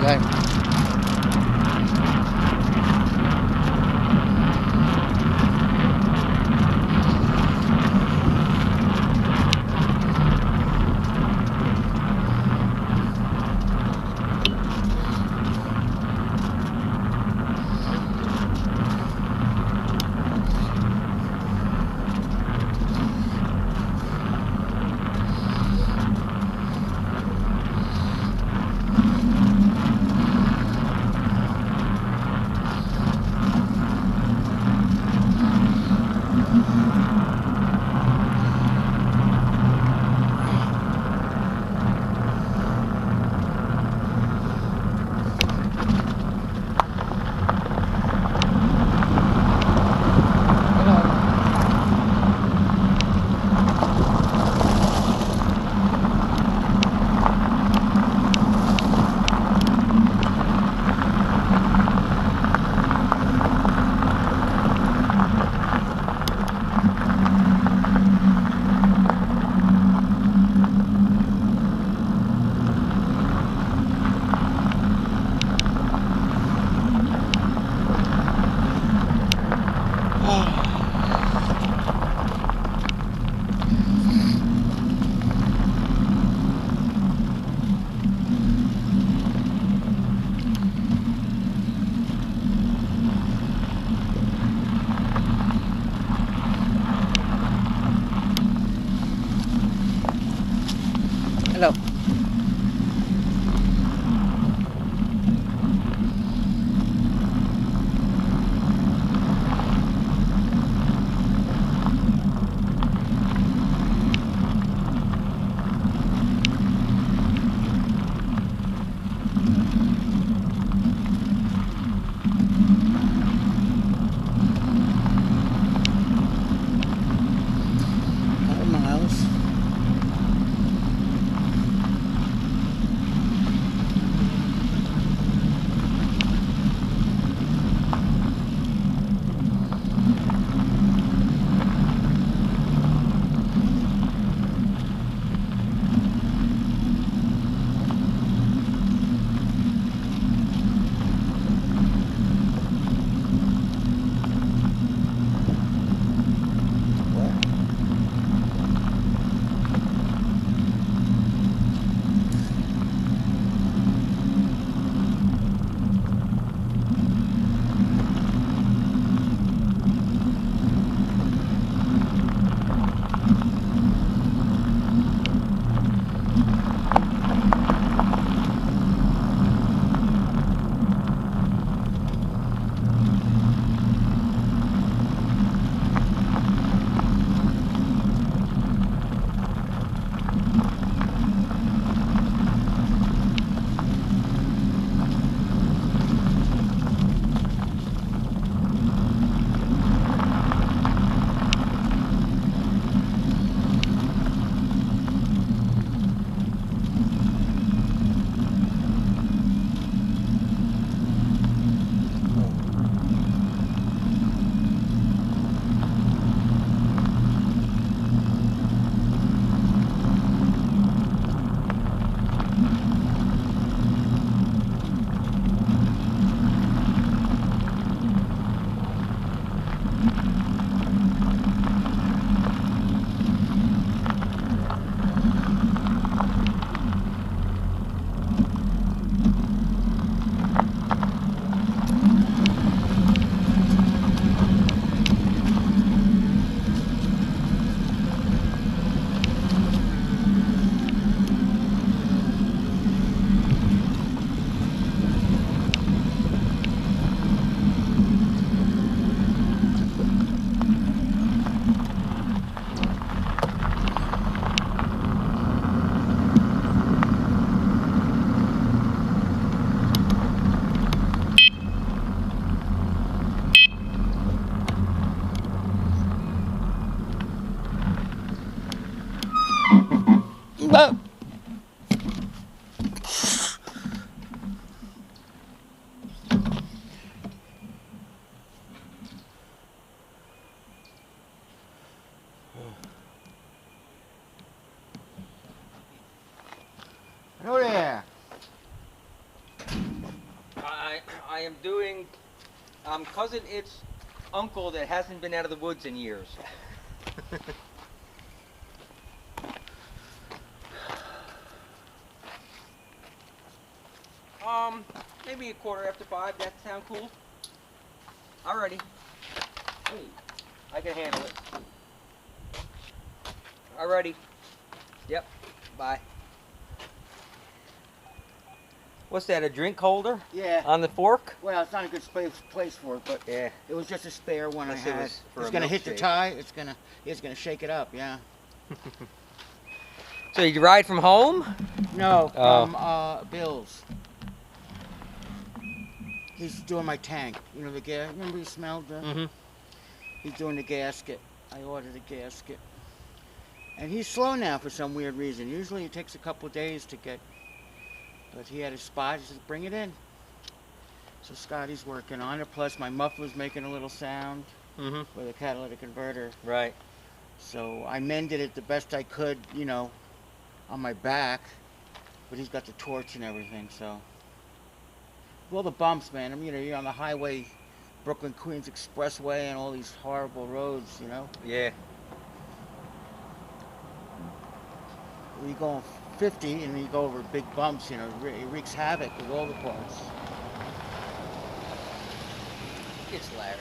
guys. Hello. Ako mga house. Ba? Ano ulit? am doing. I'm cousin It's uncle that hasn't been out of the woods in years. Maybe 5:15. That sound cool? Alrighty. Hey, I can handle it. Alrighty. Yep. Bye. What's that? A drink holder? Yeah. On the fork? Well, it's not a good place for it, but Yeah. it was just a spare one I Unless it had. was for It's a gonna hit the milkshake. tie. It's gonna shake it up. Yeah. So you ride from home? No, Oh. from Bill's. He's doing my tank. You know the gas. Remember you smelled the? Mm-hmm. He's doing the gasket. I ordered a gasket. And he's slow now for some weird reason. Usually it takes a couple of days to get. But he had a spot. He said, "Bring it in." So Scotty's working on it. Plus my muffler's making a little sound Mm-hmm. with a catalytic converter. Right. So I mended it the best I could, you know, on my back. But he's got the torch and everything, so. All the bumps, man. I mean, you're on the highway, Brooklyn Queens Expressway, and all these horrible roads, you know. Yeah. You go 50 and you go over big bumps, you know. It wreaks havoc with all the parts. It's Larry.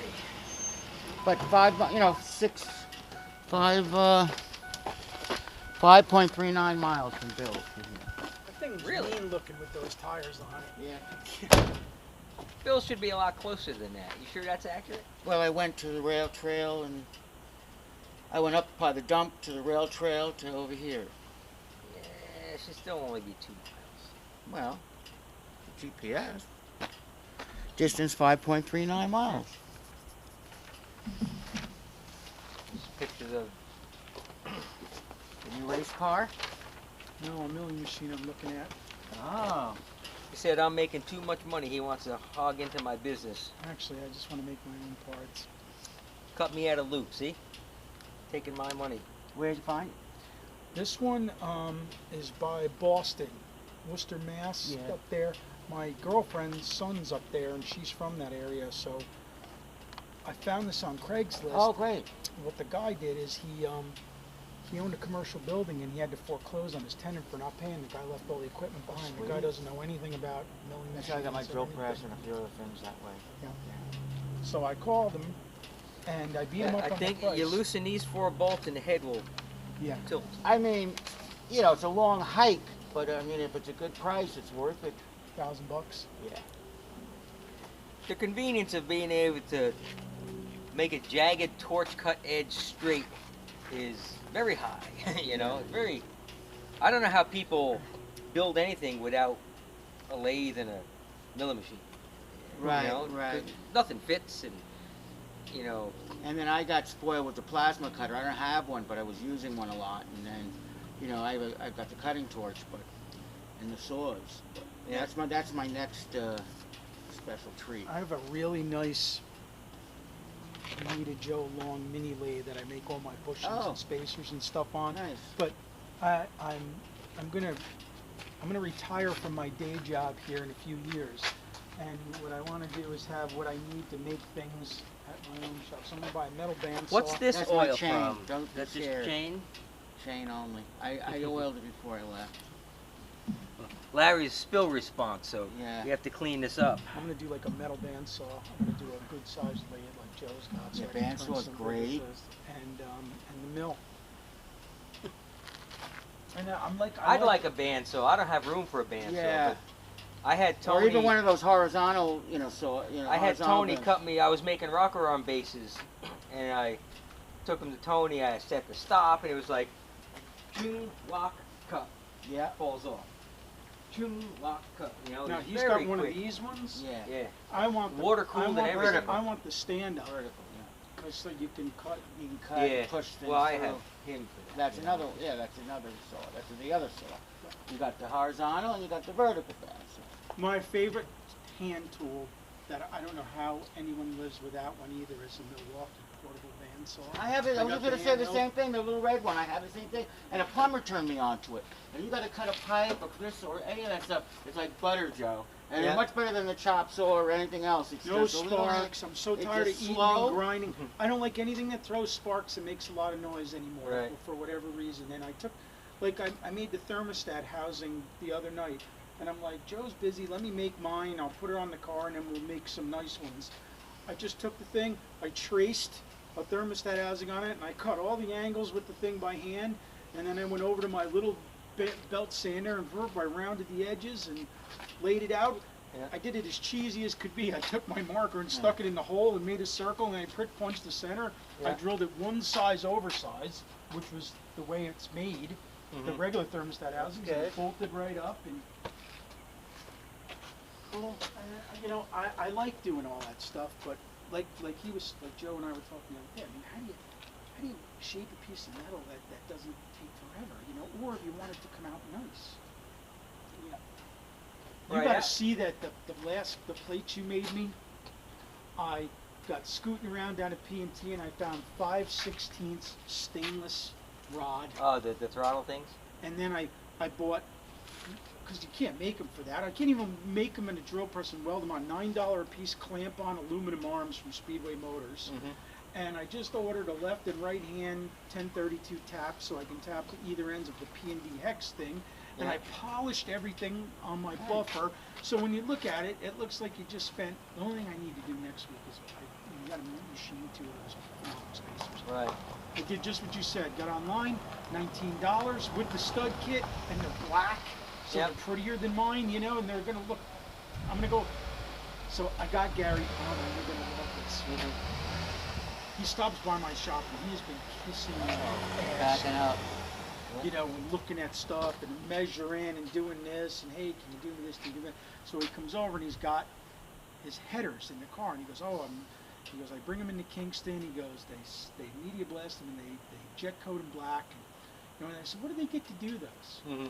But 5.39 miles from Bill from here. That thing's Really? mean looking with those tires on it. Yeah. Bill should be a lot closer than that. You sure that's accurate? Well, I went to the rail trail and I went up by the dump to the rail trail to over here. Yeah, it should still only be 2 miles. Well, GPS. Distance 5.39 miles. Just pictures of. The new race car? No, a milling machine I'm looking at. Oh. He said I'm making too much money. He wants to hog into my business. Actually, I just want to make my own parts. Cut me out of loop. See? Taking my money. Where'd you find it? This one is by Boston, Worcester, Mass. Yeah. Up there. My girlfriend's son's up there, and she's from that area. So I found this on Craigslist. Oh, great. What the guy did is he owned a commercial building, and he had to foreclose on his tenant for not paying. The guy left all the equipment behind. The guy Sweet. doesn't know anything about milling That's machines. how I got my or drill anything. press and a few other things that way. Yeah. So I called him, and I beat him up I on think the price. you loosen these 4 bolts and the head will Yeah. tilt. I mean, you know, it's a long hike, but I mean, if it's a good price, it's worth it. $1,000. Yeah. The convenience of being able to make a jagged torch cut edge straight is very high. You know, it's very. I don't know how people build anything without a lathe and a milling machine. Right, You know, right. 'cause nothing fits, and you know. And then I got spoiled with the plasma cutter. I don't have one, but I was using one a lot. And then, you know, I've got the cutting torch, but and the saws. But Yeah. that's my next special treat. I have a really nice Anita Joe long mini lathe that I make all my bushings Oh. and spacers and stuff on. Nice. But I'm gonna retire from my day job here in a few years, and what I want to do is have what I need to make things at my own shop. So I'm gonna buy a metal bandsaw. What's this That's my oil chain. from? Don't That's just share it. chain. Chain only. I oiled it before I left. Larry's spill response, so Yeah. you have to clean this up. I'm gonna do like a metal bandsaw. I'm gonna do a good sized lathe like Joe's got. So Yeah, I can turn bandsaw's some great. verticals and the mill. And I'm like, I'd like a bandsaw. I don't have room for a bandsaw. Yeah. But I had Tony. Or even one of those horizontal, you know, I had horizontal Tony bends. cut me. I was making rocker arm bases, and I took him to Tony. I set the stop, and it was like, choom, lock, cut, Yeah. falls off. Choom, lock, cut. You know, Now it's he's very got one quick. of these ones. Yeah. Yeah. I want the, Water cooled I and want everything. I want the stand up, Vertical, yeah. so you can cut. You can cut, Yeah. push things Well, I through. have him for that. That's you know. another, yeah, that's another saw. That's the other saw. You got the horizontal and you got the vertical bandsaw. My favorite hand tool that I don't know how anyone lives without one either is a Milwaukee portable bandsaw. I have it. I was got going to say the handheld. same thing. The little red one. I have the same thing. And a plumber turned me onto it. And you got to cut a pipe or this or any of that stuff. It's like butter, Joe. And Yeah. it's much better than the chop saw or anything else. It's No just a little sparks. I'm so it's tired of just eating slow. and grinding. I don't like anything that throws sparks and makes a lot of noise anymore Right. for whatever reason. And I took, like, I made the thermostat housing the other night, and I'm like, Joe's busy. Let me make mine. I'll put her on the car, and then we'll make some nice ones. I just took the thing. I traced a thermostat housing on it, and I cut all the angles with the thing by hand. And then I went over to my little belt sander and I rounded the edges and laid it out. Yeah. I did it as cheesy as could be. I took my marker and stuck it in the hole and made a circle, and I prick punched the center. I Yeah. drilled it one size oversized, which was the way it's made, the Mhm. regular thermostat housings, and Okay. it bolted right up. And well, you know, I like doing all that stuff, but like he was, like Joe and I were talking the other day. I mean, how do you shape a piece of metal that doesn't take forever, you know? Or if you want it to come out nice. You Right, gotta I- see that the plates you made me, I got scooting around down at P&T and I found 5/16 stainless rod, Oh, the throttle things. and then I bought, because you can't make them for that. I can't even make them in a drill press and weld them on. $9 a piece clamp-on aluminum arms from Speedway Motors. Mm-hmm. And I just ordered a left and right hand 1032 tap so I can tap to either ends of the P&D hex thing. And Yeah. I polished everything on my buffer, so when you look at it, it looks like you just spent. The only thing I need to do next week is you got to machine two of those Phillips spacers. Right. I did just what you said. Got online, $19 with the stud kit, and they're black, so Yep. they're prettier than mine, you know. And they're gonna look. I'm gonna go. So I got Gary on, and we're gonna love this. Mm-hmm. He stops by my shop, and he has been kissing me ass. Backing up. You know, and looking at stuff and measuring and doing this and hey, can you do this? Can you do that? So he comes over and he's got his headers in the car and he goes, he goes, I bring them into Kingston. He goes, they media blast them and they jet coat them black. And, you know, and I said, what do they get to do those? Mm-hmm.